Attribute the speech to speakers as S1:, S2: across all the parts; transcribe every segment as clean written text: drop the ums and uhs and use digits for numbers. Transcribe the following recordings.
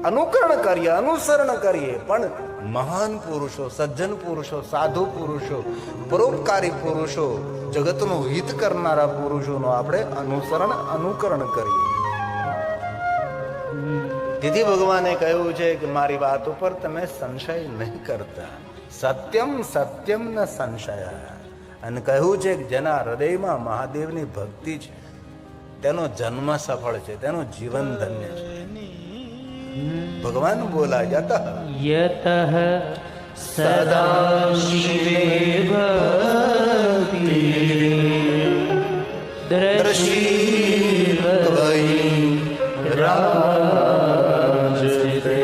S1: અનુકરણ કરીએ, અનુસરણ કરીએ, પણ મહાન પુરુષો, સજ્જન પુરુષો, સાધુ પુરુષો, પરોપકારી પુરુષો, જગતનું હિત કરનારા પુરુષોનો આપણે અનુસરણ, અનુકરણ કરીએ. તેથી ભગવાને કહ્યું છે કે મારી વાત ઉપર તમે સંશય નહીં કરતા. સત્યમ સત્યમ ન સંશય. અને કહ્યું છે કે જેના હૃદયમાં મહાદેવની ભક્તિ છે તેનો જન્મ સફળ છે, તેનું જીવન ધન્ય છે. ભગવાન બોલા યતઃ
S2: સદા શિવે ભક્તિ દ્રષ્ટિ ત્વયિ રાજતે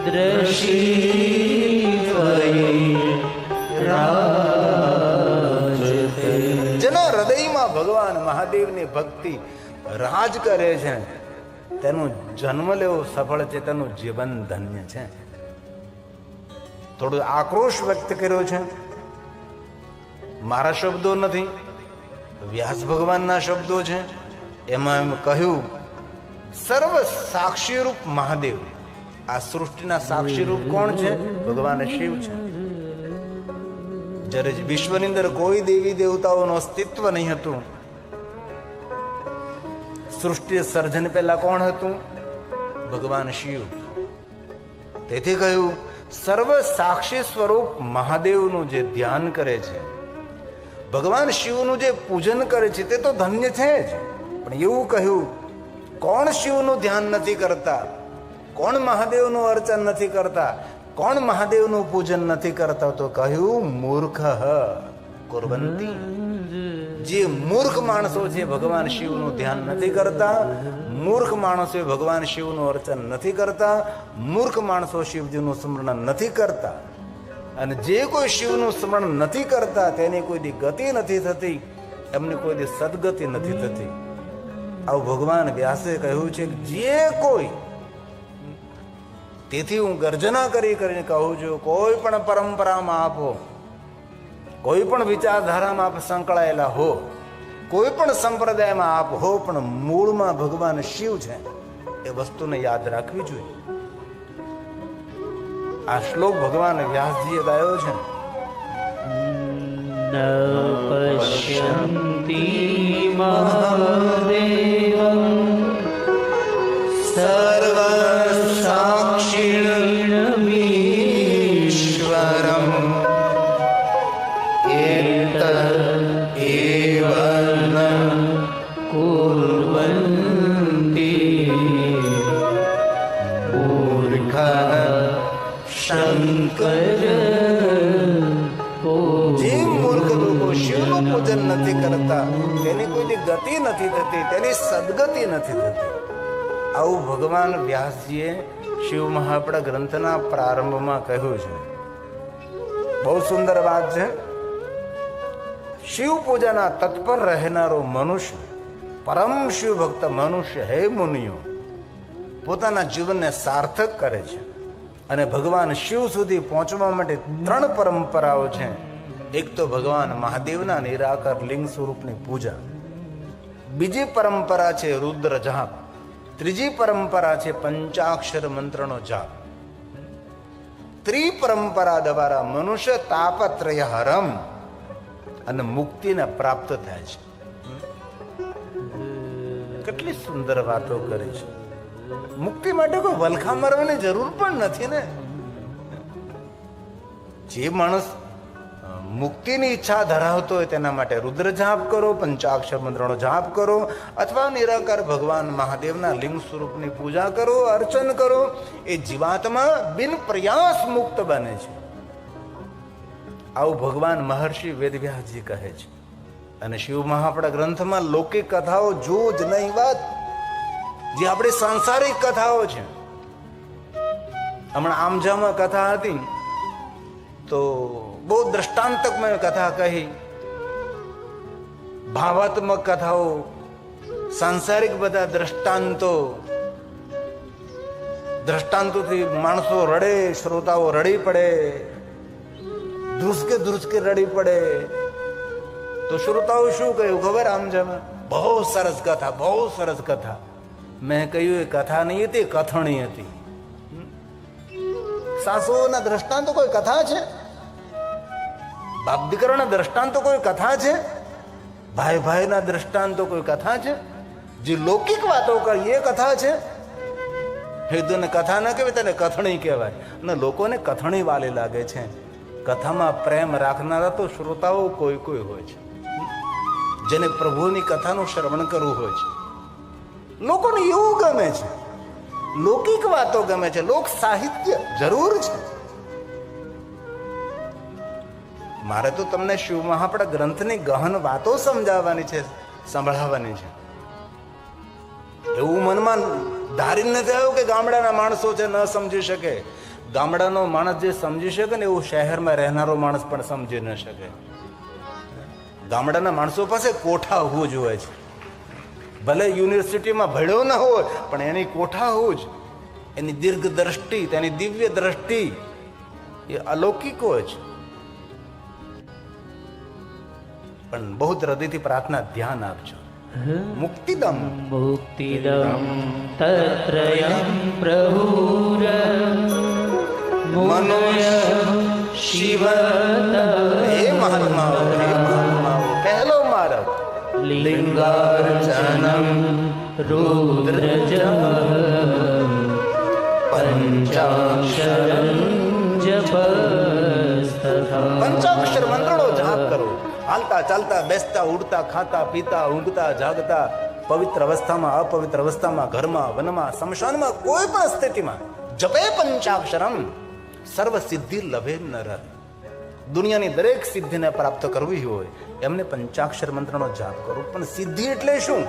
S2: દ્રષ્ટિ ત્વયિ રાજતે.
S1: જેના હૃદયમાં ભગવાન મહાદેવની ભક્તિ રાજ કરે છે તેનું જન્મ લેવું સફળ છે, તેનું જીવન ધન્ય છે. થોડું આક્રોશ વ્યક્ત કર્યો છે. મારા શબ્દો નથી, વ્યાસ ભગવાનના શબ્દો છે. એમાં એમ કહ્યું સર્વ સાક્ષી રૂપ મહાદેવ. આ સૃષ્ટિના સાક્ષી રૂપ કોણ છે? ભગવાન શિવ છે. જ્યારે વિશ્વની અંદર કોઈ દેવી દેવતાઓનું અસ્તિત્વ નહીં હતું, સૃષ્ટિ સર્જન પહેલા કોણ હતું? ભગવાન શિવ. તેથી કહ્યું સર્વ સાક્ષી સ્વરૂપ મહાદેવનું જે ધ્યાન કરે છે, ભગવાન શિવનું જે પૂજન કરે છે તે તો ધન્ય છે જ. પણ એવું કહ્યું કોણ શિવનું ધ્યાન નથી કરતા, કોણ મહાદેવનું અર્ચન નથી કરતા, કોણ મહાદેવનું પૂજન નથી કરતા? તો કહ્યું મૂર્ખ કુર્વંતી. જે મૂર્ખ માણસો છે ભગવાન શિવનું ધ્યાન નથી કરતા, મૂર્ખ માણસો ભગવાન શિવનું અર્ચન નથી કરતા, મૂર્ખ માણસો શિવજીનું સ્મરણ નથી કરતા. અને જે કોઈ શિવનું સ્મરણ નથી કરતા તેની કોઈ દી ગતિ નથી થતી, એમની કોઈ દી સદગતિ નથી થતી. આવું ભગવાન વ્યાસે કહ્યું છે કે જે કોઈ, તેથી હું ગર્જના કરીને કહું છું, કોઈ પણ પરંપરામાં આપો, કોઈ પણ વિચારધારામાં આપ સંકળાયેલા હો, કોઈ પણ સંપ્રદાયમાં આપ હો, પણ મૂળમાં ભગવાન શિવ છે એ વસ્તુને યાદ રાખવી જોઈએ. આ શ્લોક ભગવાન વ્યાસજીએ ગાયો છે.
S2: ન પશ્યન્તિ મહાદેવં સર્વ સાક્ષિણમીશ્વરં એત એવ ન કુર્વન્તિ મૂર્ખઃ શંકર.
S1: જે મૂર્ખ લોકો શિવનું પૂજન નથી કરતા તેની કોઈ ગતિ નથી થતી, તેની સદગતિ નથી થતી. આવું ભગવાન વ્યાસજીએ શિવ મહાપડા ગ્રંથના પ્રારંભમાં કહ્યું છે. બહુ સુંદર વાત છે. શિવ પૂજાના તત્પર રહેનારો મનુષ્ય, પરમ શિવ ભક્ત મનુષ્ય, હે મુનિઓ, પોતાના જીવનને સાર્થક કરે છે. અને ભગવાન શિવ સુધી પહોંચવા માટે 3 પરંપરાઓ છે. એક તો ભગવાન મહાદેવના નિરાકાર લિંગ સ્વરૂપની પૂજા, બીજી પરંપરા છે રુદ્ર જાપ, ત્રીજી પરંપરા છે પંચાક્ષર મંત્રનો જાપ. ત્રિપરંપરા દ્વારા મનુષ્ય તાપત્રય હરમ અને મુક્તિને પ્રાપ્ત થાય છે. કેટલી સુંદર વાતો કરી છે. મુક્તિ માટે કોઈ વલખા મારવાની જરૂર પણ નથી ને. જે માણસ મુક્તિની ઈચ્છા ધરાવતો હોય તેના માટે રુદ્ર જાપ કરો, પંચાક્ષર મંત્રનો જાપ કરો, અથવા નિરાકાર ભગવાન મહાદેવના લિંગ સ્વરૂપની પૂજા કરો, અર્ચન કરો. એ જીવાત્મા બિન પ્રયાસ મુક્ત બને છે. આવું ભગવાન મહર્ષિ વેદવ્યાસજી કહે છે. અને શિવ મહાપડા ગ્રંથમાં લૌકિક કથાઓ જો જ નહીં વાત, જે આપણી સાંસારિક કથાઓ છે. હમણાં આમજામાં કથા હતી તો બહુ દ્રષ્ટાંતકમય કથા કહી, ભાવાત્મક કથાઓ, સાંસારિક બધા દ્રષ્ટાંતોથી માણસો રડે, શ્રોતાઓ રડી પડે, ધ્રુસકે રડી પડે. તો શ્રોતાઓ શું કહ્યું ખબર? આમજામાં બહુ સરસ કથા, બહુ સરસ કથા. મેં કહ્યું એ કથા નહીં હતી, કથણી હતી. સાસુના દ્રષ્ટાંતો કોઈ કથા છે? બાપ દીકરાના દ્રષ્ટાંતો કોઈ કથા છે? ભાઈ ભાઈના દ્રષ્ટાંતો કોઈ કથા છે? જે લૌકિક વાતો કરી એ કથા છે? હિન્દુને કથા ન કહેવાય, તેને કથણી કહેવાય. અને લોકોને કથણી વાલી લાગે છે. કથામાં પ્રેમ રાખનારા તો શ્રોતાઓ કોઈ કોઈ હોય છે, જેને પ્રભુની કથાનું શ્રવણ કરવું હોય છે. લોકોને એવું ગમે છે, લૌકિક વાતો ગમે છે, લોક સાહિત્ય જરૂર છે. મારે તો તમને શિવ મહાપડા ગ્રંથની ગહન વાતો સમજાવવાની છે, સંભળાવવાની છે. એવું મનમાં ધારી નથી આવ્યું કે ગામડાના માણસો છે ન સમજી શકે. ગામડાનો માણસ જે સમજી શકે ને એવું શહેરમાં રહેનારો માણસ પણ સમજી ન શકે. ગામડાના માણસો પાસે કોઠા હોવું જોઈએ છે. ભલે યુનિવર્સિટીમાં ભણ્યો ન હોય, પણ એની કોઠા હોવું જ, એની દીર્ઘ દ્રષ્ટિ, તેની દિવ્ય દ્રષ્ટિ એ અલૌકિક હોય છે. પણ બહુ હૃદયથી પ્રાર્થના, ધ્યાન આપજો. મુક્તિદમ
S2: મુક્તિદમ તત્રયં પ્રભુર મનુષ્ય શિવ.
S1: હે મહાત્માઓ, હે મહાત્માઓ, પહેલો માર્ગ
S2: લિંગાર્ચનમ રુદ્રજમ પંચાક્ષરં જપસ્તથા.
S1: પંચાક્ષર મંત્રનો જાપ કરો. હાલતા ચાલતા, બેસતા ઉડતા, ખાતા પીતા, ઊંઘતા જાગતા, પવિત્ર અવસ્થામાં, અપવિત્ર અવસ્થામાં, ઘરમાં, વનમાં, સ્મશાનમાં, કોઈ પણ સ્થિતિમાં જપે પંચાક્ષરમ સર્વ સિદ્ધિ લભે નર. દુનિયાની દરેક સિદ્ધિને પ્રાપ્ત કરવી હોય એમને પંચાક્ષર મંત્રનો જાપ કરો. પણ સિદ્ધિ એટલે શું?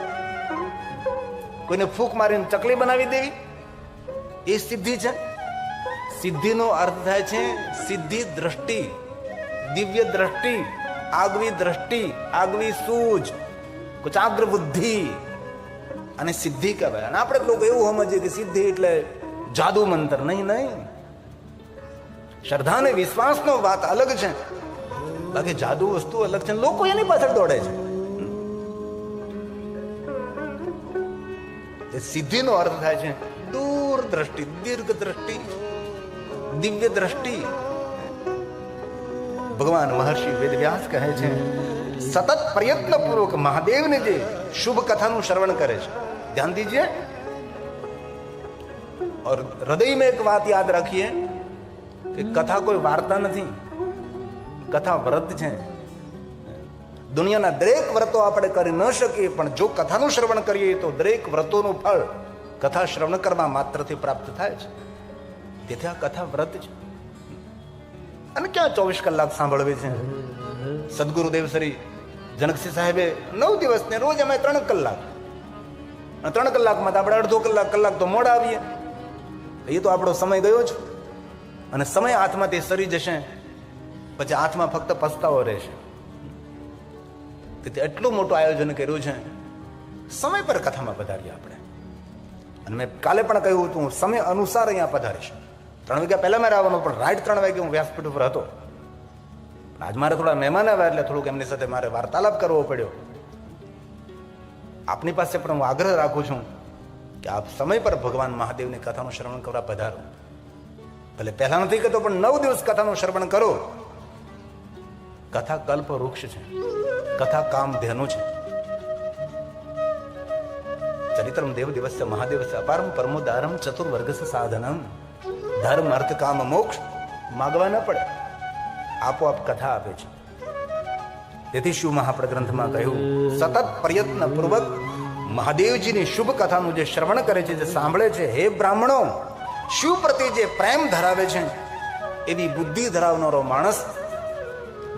S1: કોઈને ફૂંક મારીને ચકલી બનાવી દેવી એ સિદ્ધિ છે? સિદ્ધિનો અર્થ થાય છે સિદ્ધિ દ્રષ્ટિ, દિવ્ય દ્રષ્ટિ, આગવી દ્રષ્ટિ, આગવી સૂઝ, કુચાગ્ર બુદ્ધિ, અને સિદ્ધિ કહેવાય. અને આપણે લોકો એવું સમજીએ કે સિદ્ધિ એટલે જાદુ મંત્ર. નહીં, નહીં. શ્રદ્ધા અને વિશ્વાસનો વાત અલગ છે, બાકી જાદુ વસ્તુ અલગ છે. લોકો એની પાછળ દોડે છે. સિદ્ધિનો અર્થ થાય છે દૂર દ્રષ્ટિ, દીર્ઘ દ્રષ્ટિ, દિવ્ય દ્રષ્ટિ. ભગવાન મહર્ષિ વેદવ્યાસ કહે છે, સતત પ્રયત્ન પૂર્વક મહાદેવની જે શુભ કથાનું શ્રવણ કરે છે. ધ્યાન દીजिए और हृदय में एक बात याद रखिए कि कथा कोई वार्ता નથી, કથા વ્રત છે. દુનિયાના દરેક વ્રતો આપણે કરી ન શકીએ, પણ જો કથાનું શ્રવણ કરીએ તો દરેક વ્રતોનું ફળ કથા શ્રવણ કરવા માત્રથી પ્રાપ્ત થાય છે. તેથી આ કથા વ્રત છે. અને ક્યાં 24 કલાક સાંભળવી છે? સદગુરુદેવ શ્રી જનકસિંહ સાહેબે 9 દિવસને રોજ અમે 3 કલાક, 3 કલાકમાં તો આપણે અડધો કલાક તો મોડા આવીએ. એ તો આપણો સમય ગયો છે, અને સમય હાથમાંથી સરી જશે પછી હાથમાં ફક્ત પસ્તાવો રહેશે. તેથી એટલું મોટું આયોજન કર્યું છે. સમય પર કથામાં પધારીએ આપણે. અને મેં કાલે પણ કહ્યું હતું, સમય અનુસાર અહીંયા પધારીશ. 3 વાગ્યા પહેલા મારે આવવાનું, પણ રાઈટ 3 વાગે હું વ્યાસપીઠ ઉપર હતો. આજ મારે થોડા મહેમાન આવ્યા એટલે થોડુંક એમની સાથે મારે વાર્તાલાપ કરવો પડ્યો. આપની પાસે પણ હું આગ્રહ રાખું છું કે આપ સમય પર ભગવાન મહાદેવની કથાનું શ્રવણ કરવા પધારો. ભલે પહેલા નથી કહેતો, પણ 9 દિવસ કથાનું શ્રવણ કરો. કથા કલ્પ વૃક્ષ છે, કથા કામ ધેનુ છે. ચરિત્રમ દેવ દિવસ્ય મહાદેવસ્ય અપારમ પરમોદારમ ચતુર્વર્ગસ્ય સાધનમ. ધર્મ, અર્થ, કામ, મોક્ષ માગવા ન પડે, આપોઆપ કથા આપે છે. તેથી શિવ મહાપડ ગ્રંથમાં કહ્યું, સતત પ્રયત્ન પૂર્વક મહાદેવજીની શુભ કથાનું જે શ્રવણ કરે છે, જે સાંભળે છે, હે બ્રાહ્મણો, શિવ પ્રત્યે જે પ્રેમ ધરાવે છે એવી બુદ્ધિ ધરાવનારો માણસ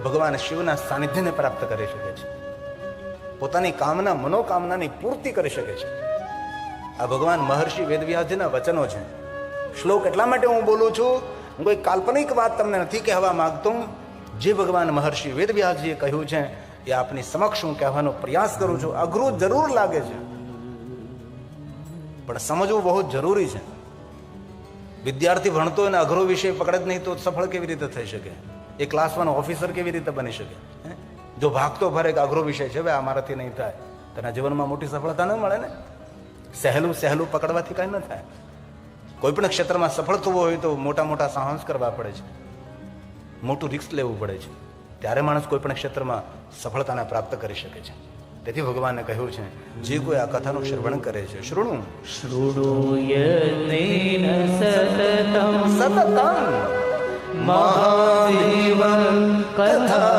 S1: ભગવાન શિવના સાનિધ્યને પ્રાપ્ત કરી શકે છે. પોતાની કામના, મનોકામનાની પૂર્તિ કરી શકે છે. આ ભગવાન મહર્ષિ વેદવ્યાસજીના વચનો છે. શ્લોક એટલા માટે હું બોલું છું, હું કોઈ કાલ્પનિક વાત તમને નથી કહેવા માંગતો. જે ભગવાન મહર્ષિ વેદવ્યાસજીએ કહ્યું છે એ આપની સમક્ષ હું કહેવાનો પ્રયાસ કરું છું. અઘરું જરૂર લાગે છે, પણ સમજવું બહુ જરૂરી છે. વિદ્યાર્થી ભણતો એને અઘરો વિષય પકડે જ નહીં તો સફળ કેવી રીતે થઈ શકે? એ ક્લાસ 1 ઓફિસર કેવી રીતે બની શકે? જો ભાગતો ફરે કે અઘરો વિષય છે, ભાઈ અમારાથી નહીં થાય, તેના જીવનમાં મોટી સફળતા ન મળે ને. સહેલું સહેલું પકડવાથી કાંઈ ન થાય. કોઈ પણ ક્ષેત્રમાં સફળ થવું હોય તો મોટા મોટા સાહસ કરવા પડે છે, મોટું રિસ્ક લેવું પડે છે, ત્યારે માણસ કોઈ પણ ક્ષેત્રમાં સફળતાને પ્રાપ્ત કરી શકે છે. તેથી ભગવાને કહ્યું છે, જે કોઈ આ કથાનું શ્રવણ કરે છે, શૃણુ
S2: શૃણુયનેન સતતમ
S1: સતતમ
S2: મહાદેવ કથા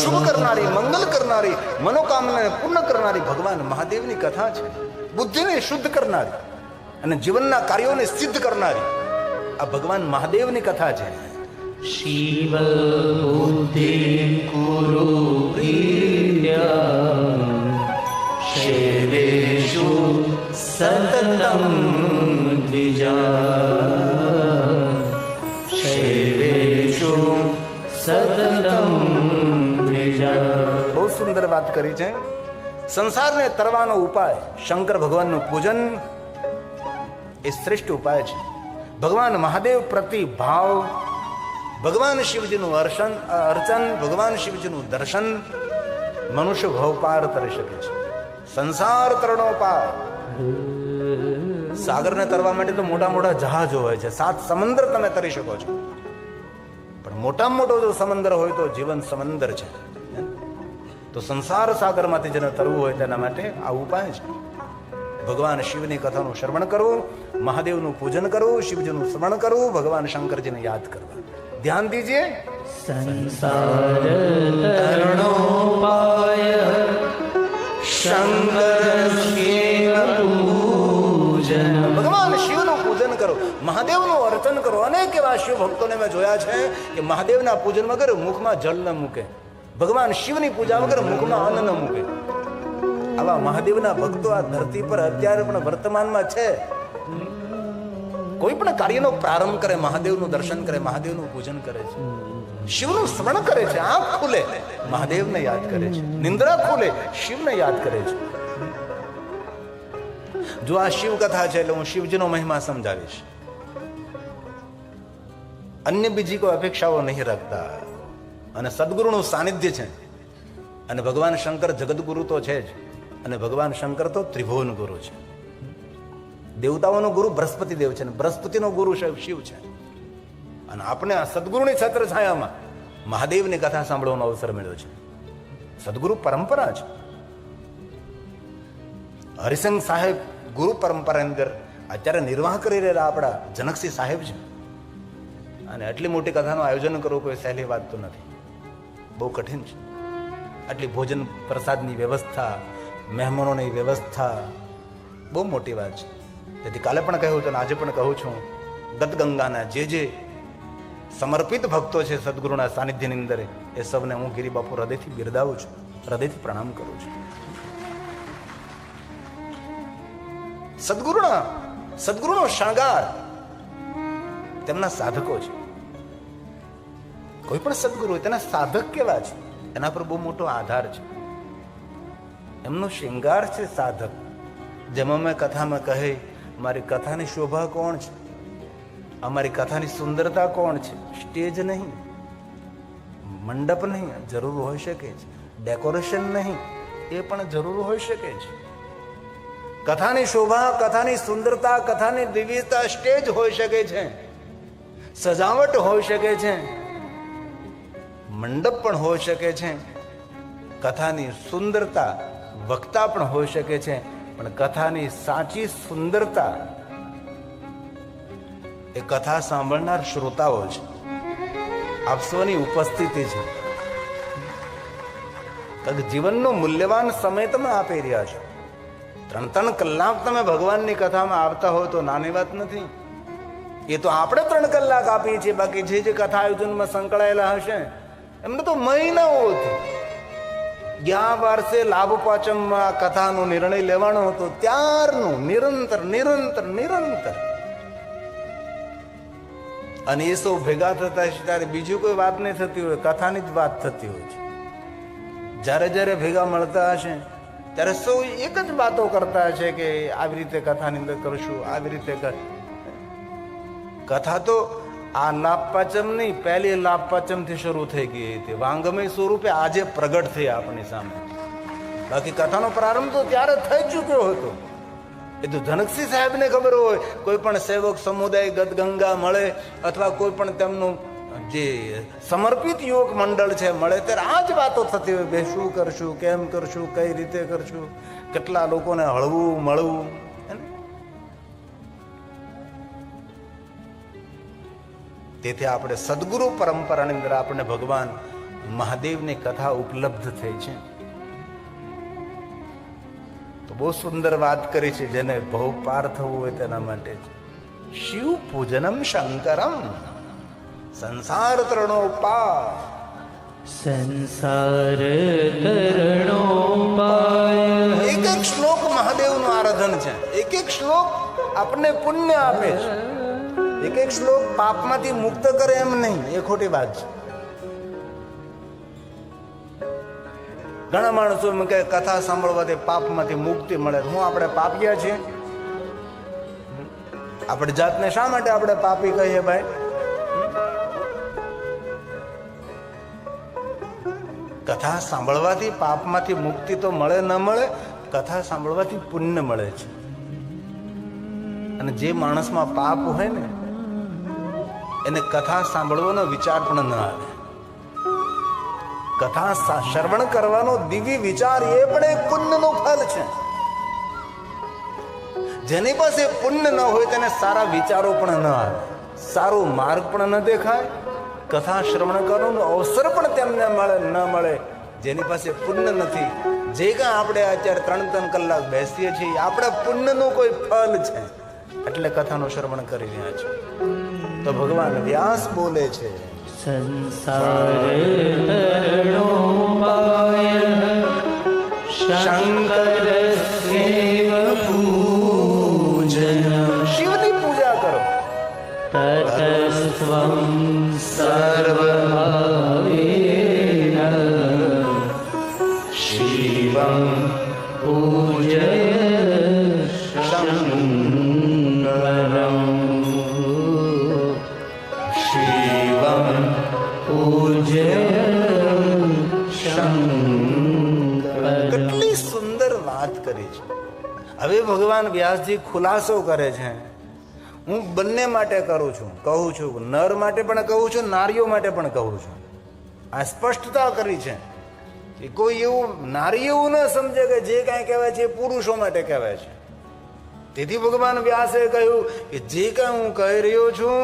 S1: શુભ કરનારી, મંગલ કરનારી, મનોકામનાને પૂર્ણ કરનારી ભગવાન મહાદેવની કથા છે. બુદ્ધિને શુદ્ધ કરનારી અને જીવનના કાર્યોને સિદ્ધ કરનારી આ ભગવાન મહાદેવની કથા છે.
S2: શિવ બુદ્ધિ કુરુ શૈવેષુ સતતમ દ્વિજા શૈવેષુ સતતમ દ્વિજા.
S1: બહુ સુંદર વાત કરી છે. સંસારને તરવાનો ઉપાય શંકર ભગવાનનું પૂજન એ શ્રેષ્ઠ ઉપાય છે. ભગવાન મહાદેવ પ્રતિ ભાવ, ભગવાન શિવજીનું અર્ચન, ભગવાન શિવજીનું દર્શન મનુષ્ય ભવ પાર તરી શકે છે. સંસાર તરણો પાર. સાગરને તરવા માટે તો મોટા મોટા જહાજો હોય છે, 7 સમંદર તમે તરી શકો છો, પણ મોટામાં મોટો જો સમંદર હોય તો જીવન સમંદર છે. તો સંસાર સાગરમાંથી જેને તરવું હોય તેના માટે આ ઉપાય છે. ભગવાન શિવની કથાનું શ્રવણ કરવું, મહાદેવનું પૂજન કરવું, શિવજીનું સ્મરણ કરવું, ભગવાન શંકરજીને યાદ કરવા. ધ્યાન દીજીએ.
S2: સંસાર તરણોપાય શંકર શિવ પૂજન.
S1: ભગવાન શિવનું પૂજન કરો, મહાદેવનું અર્ચન કરો. અનેક એવા શિવ ભક્તોને મેં જોયા છે કે મહાદેવના પૂજન વગર મુખમાં જલ ન મૂકે, ભગવાન શિવની પૂજા વગર મુખમાં અન્ન ન મૂકે. આવા મહાદેવના ભક્તો આ ધરતી પર અત્યારે પણ વર્તમાનમાં છે. કોઈ પણ કાર્યનો પ્રારંભ કરે, મહાદેવનું દર્શન કરે, મહાદેવનું પૂજન કરે છે, શિવનું સ્મરણ કરે છે. આંખ ખુલે મહાદેવને યાદ કરે છે, નિંદ્રા ખુલે શિવને યાદ કરે છે. જો આ શિવ કથા છે એટલે હું શિવજીનો મહિમા સમજાવીશ. અન્ય બીજી કોઈ અપેક્ષાઓ નહીં રાખતા. અને સદગુરુનું સાનિધ્ય છે. અને ભગવાન શંકર જગતગુરુ તો છે જ, અને ભગવાન શંકર તો ત્રિભુવન ગુરુ છે. દેવતાઓનો ગુરુ બૃહસ્પતિ દેવ છે, અને બૃહસ્પતિનો ગુરુ શિવ છે. અને આપણે આ સદગુરુની છત્ર છાયામાં મહાદેવની કથા સાંભળવાનો અવસર મળ્યો છે. સદગુરુ પરંપરા છે. હરિસંગ સાહેબ ગુરુ પરંપરા અંદર અત્યારે નિર્વાહ કરી રહેલા આપણા જનકસિંહ સાહેબ છે. અને આટલી મોટી કથાનું આયોજન કરવું કોઈ સહેલી વાત તો નથી, બહુ કઠિન છે. આટલી ભોજન પ્રસાદની વ્યવસ્થા, મહેમાનોની વ્યવસ્થા બહુ મોટી વાત છે. તેથી કાલે પણ કહ્યું હતું, આજે પણ કહું છું, ગતગંગાના જે સમર્પિત ભક્તો છે સદગુરુના સાનિધ્યની અંદર, એ સૌને હું ગિરી બાપુ હૃદયથી બિરદાવું છું, હૃદયથી પ્રણામ કરું છું. સદગુરુનો શણગાર તેમના સાધકો છે. કોઈ પણ સદગુરુ હોય તેના સાધક કેવા છે એના પર બહુ મોટો આધાર છે. એમનો શૃંગાર છે સાધક. જેમાં મેં કથામાં કહે, મારી કથાની શોભા કોણ છે, અમારી કથાની સુંદરતા કોણ છે? સ્ટેજ નહીં, મંડપ નહીં, જરૂર હોઈ શકે છે. ડેકોરેશન નહીં, એ પણ જરૂર હોઈ શકે છે. કથાની શોભા, કથાની સુંદરતા, કથાની દિવ્યતા સ્ટેજ હોઈ શકે છે, સજાવટ હોઈ શકે છે, મંડપ પણ હોઈ શકે છે. કથાની સુંદરતા વક્તા પણ હોઈ શકે છે, પણ કથાની સાચી સુંદરતા એ કથા સાંભળનાર શ્રોતાઓ છે, આપ સૌની ઉપસ્થિતિ છે. કારણ કે જીવનનો મૂલ્યવાન સમય તમે આપી રહ્યા છો. 3 કલાક તમે ભગવાનની કથામાં આવતા હોય તો નાની વાત નથી. એ તો આપણે 3 કલાક આપીએ છીએ, બાકી જે કથા આયોજનમાં સંકળાયેલા હશે એમને તો મહિનાઓથી. ગયા વર્ષે લાભ પાંચમમાં કથાનો નિર્ણય લેવાનો હતો ત્યારનું નિરંતર અને એ સૌ ભેગા થતા છે ત્યારે બીજું કોઈ વાત નહીં થતી હોય, કથાની જ વાત થતી હોય છે. જ્યારે ભેગા મળતા હશે ત્યારે સૌ એક જ વાતો કરતા હશે કે આવી રીતે કથાની અંદર કરશું, આવી રીતે કથા તો આ લાભ પાંચમ નહીં, પહેલી લાભ પાંચમ થી શરૂ થઈ ગઈ હતી. વાંગમય સ્વરૂપે આજે પ્રગટ થઈ આપણી સામે. બાકી કથાનો પ્રારંભ તો ત્યારે થઈ ચૂક્યો હતો. એ તો જનકસિંહ સાહેબને ખબર હોય. કોઈ પણ સેવક સમુદાય ગદગંગા મળે અથવા કોઈ પણ તેમનું જે સમર્પિત યુવક મંડળ છે મળે ત્યારે આ જ વાતો થતી હોય. બે શું કરશું, કેમ કરશું, કઈ રીતે કરશું, કેટલા લોકોને હળવું મળવું. તેથી આપણે સદગુરુ પરંપરાની અંદર આપણે ભગવાન મહાદેવની કથા ઉપલબ્ધ થઈ છે. તો બહુ સુંદર વાત કરી છે. જેને ભવ પાર થવું હોય તેના માટે શિવ પૂજનમ શંકરમ સંસાર તરણો પાર.
S2: સંસાર તરણો પાર.
S1: એક એક શ્લોક મહાદેવનું આરાધન છે. એક એક શ્લોક આપણને પુણ્ય આપે છે. એક એક શ્લોક પાપમાંથી મુક્ત કરે એમ નહીં, એ ખોટી વાત છે. ઘણા માણસો એમ કે કથા સાંભળવાથી પાપમાંથી મુક્તિ મળે. હું આપણે પાપિયા છીએ? આપણે જાતને શા માટે આપણે પાપી કહીએ ભાઈ? કથા સાંભળવાથી પાપમાંથી મુક્તિ તો મળે ન મળે, કથા સાંભળવાથી પુણ્ય મળે છે. અને જે માણસમાં પાપ હોય ને એને કથા સાંભળવાનો વિચાર પણ ન આવે. કથા શ્રવણ કરવાનો દિવ્ય વિચાર એ પણ એક પુણ્યનું ફળ છે. જેની પાસે પુણ્ય ન હોય તેને સારા વિચારો પણ ન આવે, સારો માર્ગ પણ ન દેખાય, કથા શ્રવણ કરવાનો અવસર પણ તેમને મળે ન મળે. જેની પાસે પુણ્ય નથી, જે કાંઈ આપણે અત્યારે 3-3 કલાક બેસીએ છીએ આપણે પુણ્યનું કોઈ ફળ છે એટલે કથાનું શ્રવણ કરી રહ્યા છે. તો ભગવાન વ્યાસ બોલે છે
S2: સંસાર તરણો પાર શંકર સેવ પૂજન.
S1: શિવની પૂજા કરો.
S2: તતસ્ત્વં સર્વભાવેન શિવં પૂજય શંકરં. શિવં પૂજય શંકરં.
S1: કેટલી સુંદર વાત કરી છે. હવે ભગવાન વ્યાસજી ખુલાસો કરે છે. હું બંને માટે કરું છું, કહું છું, નર માટે પણ કહું છું, નારીઓ માટે પણ કહું છું. આ સ્પષ્ટતા કરી છે. કોઈ એવું નારી એવું ન સમજે કે જે કાંઈ કહેવાય છે એ પુરુષો માટે કહેવાય છે. તેથી ભગવાન વ્યાસે કહ્યું કે જે કાંઈ હું કહી રહ્યો છું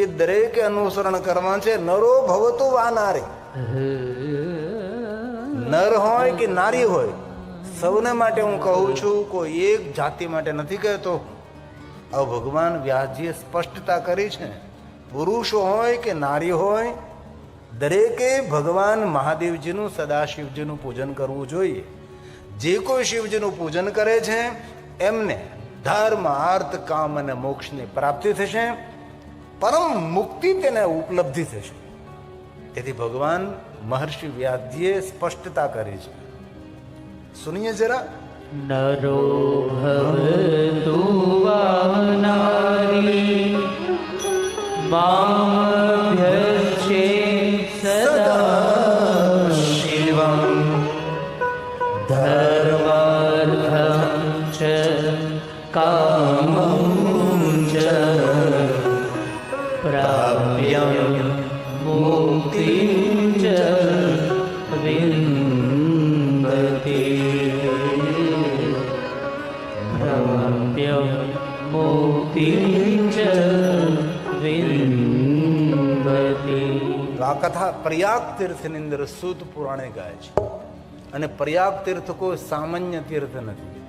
S1: એ દરેકે અનુસરણ કરવા છે. નરો ભવતુ વા નારી. નર હોય કે નારી હોય સૌને માટે હું કહું છું, કોઈ એક જાતિ માટે નથી કહેતો. હવે ભગવાન વ્યાસજીએ સ્પષ્ટતા કરી છે. પુરુષો હોય કે નારી હોય દરેકે ભગવાન મહાદેવજીનું સદાશિવજીનું પૂજન કરવું જોઈએ. જે કોઈ શિવજીનું પૂજન કરે છે એમને ધર્મ, અર્થ, કામ અને મોક્ષની પ્રાપ્તિ થશે, પરમ મુક્તિ તેને ઉપલબ્ધિ થશે. તેથી ભગવાન મહર્ષિ વ્યાસજીએ સ્પષ્ટતા કરી છે. સુનિએ જરા.
S2: નરો ભવતુ વા નારી મામભ્યર્ચે સદા શિવં ધર્માર્થં ચ કામં ચ પ્રાપ્યં મુક્તિં ચ વિંદતિ.
S1: આ કથા પ્રયાગ તીર્થની અંદર સૂત પુરાણે ગાય છે. અને પ્રયાગ તીર્થ કોઈ સામાન્ય તીર્થ નથી,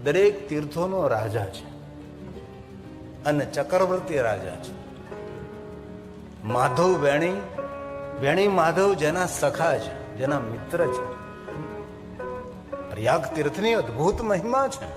S1: દરેક તીર્થોનો રાજા છે અને ચક્રવર્તી રાજા છે. માધવ વેણી, વેણી માધવ જેના સખા છે, જેના મિત્ર છે. પ્રયાગ તીર્થની અદ્ભુત મહિમા છે.